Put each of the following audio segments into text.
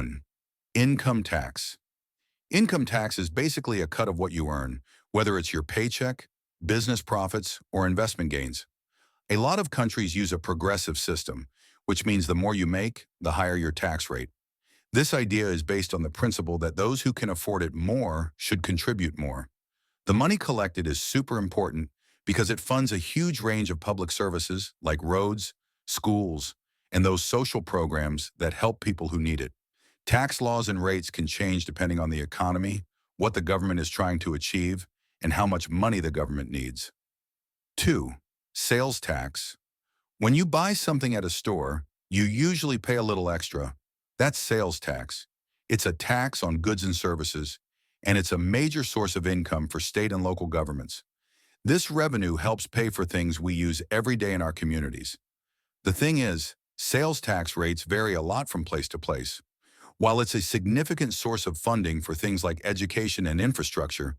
1. Income tax. Income tax is basically a cut of what you earn, whether it's your paycheck, business profits, or investment gains. A lot of countries use a progressive system, which means the more you make, the higher your tax rate. This idea is based on the principle that those who can afford it more should contribute more. The money collected is super important because it funds a huge range of public services like roads, schools, and those social programs that help people who need it. Tax laws and rates can change depending on the economy, what the government is trying to achieve, and how much money the government needs. 2. Sales tax. When you buy something at a store, you usually pay a little extra. That's sales tax. It's a tax on goods and services, and it's a major source of income for state and local governments. This revenue helps pay for things we use every day in our communities. The thing is, sales tax rates vary a lot from place to place. While it's a significant source of funding for things like education and infrastructure,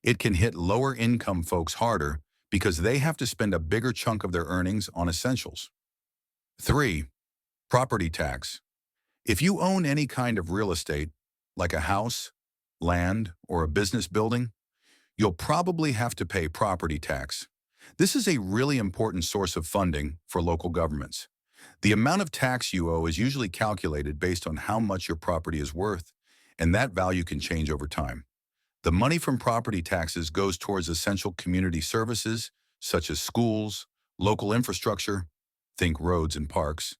it can hit lower income folks harder because they have to spend a bigger chunk of their earnings on essentials. 3. Property tax. If you own any kind of real estate, like a house, land, or a business building, you'll probably have to pay property tax. This is a really important source of funding for local governments. The amount of tax you owe is usually calculated based on how much your property is worth, and that value can change over time. The money from property taxes goes towards essential community services, such as schools, local infrastructure, think roads and parks,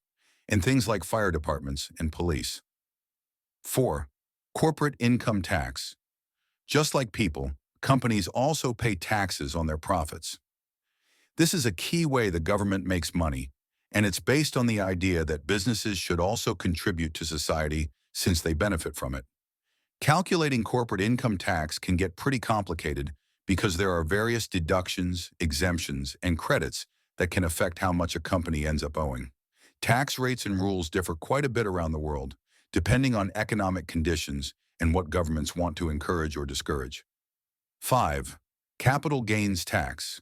and things like fire departments and police. 4. Corporate income tax. Just like people, companies also pay taxes on their profits. This is a key way the government makes money, and it's based on the idea that businesses should also contribute to society since they benefit from it. Calculating corporate income tax can get pretty complicated because there are various deductions, exemptions, and credits that can affect how much a company ends up owing. Tax rates and rules differ quite a bit around the world, depending on economic conditions and what governments want to encourage or discourage. 5. Capital gains tax.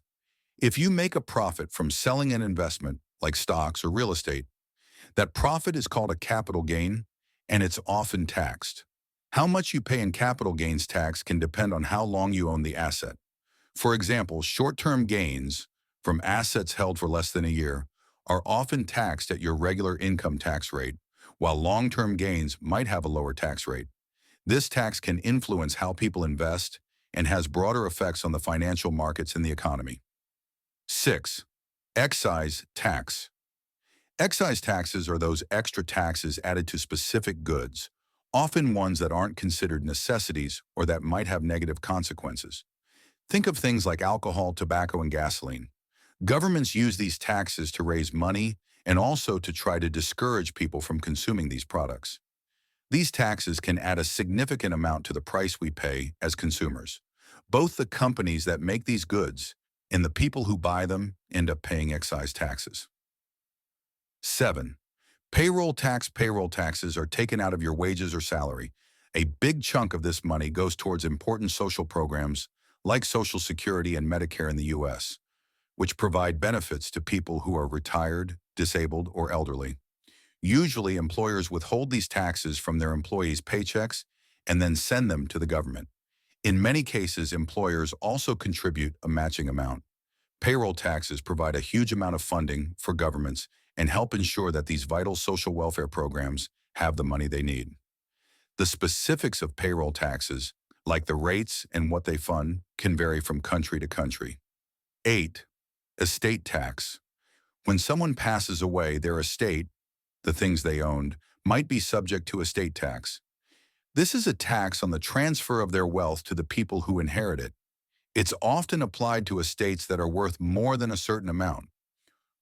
If you make a profit from selling an investment, like stocks or real estate, that profit is called a capital gain, and it's often taxed. How much you pay in capital gains tax can depend on how long you own the asset. For example, short-term gains from assets held for less than a year are often taxed at your regular income tax rate, while long-term gains might have a lower tax rate. This tax can influence how people invest and has broader effects on the financial markets and the economy. 6. Excise tax. Excise taxes are those extra taxes added to specific goods, often ones that aren't considered necessities or that might have negative consequences. Think of things like alcohol, tobacco, and gasoline. Governments use these taxes to raise money and also to try to discourage people from consuming these products. These taxes can add a significant amount to the price we pay as consumers. Both the companies that make these goods and the people who buy them end up paying excise taxes. 7. Payroll tax. Payroll taxes are taken out of your wages or salary. A big chunk of this money goes towards important social programs like Social Security and Medicare in the U.S., which provide benefits to people who are retired, disabled, or elderly. Usually, employers withhold these taxes from their employees' paychecks and then send them to the government. In many cases, employers also contribute a matching amount. Payroll taxes provide a huge amount of funding for governments and help ensure that these vital social welfare programs have the money they need. The specifics of payroll taxes, like the rates and what they fund, can vary from country to country. 8. Estate tax. When someone passes away, their estate, the things they owned, might be subject to estate tax. This is a tax on the transfer of their wealth to the people who inherit it. It's often applied to estates that are worth more than a certain amount.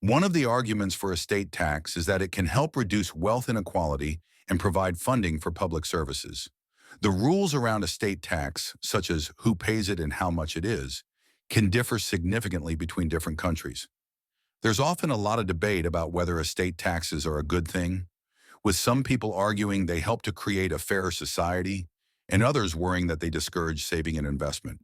One of the arguments for estate tax is that it can help reduce wealth inequality and provide funding for public services. The rules around estate tax, such as who pays it and how much it is, can differ significantly between different countries. There's often a lot of debate about whether estate taxes are a good thing, with some people arguing they help to create a fairer society and others worrying that they discourage saving and investment.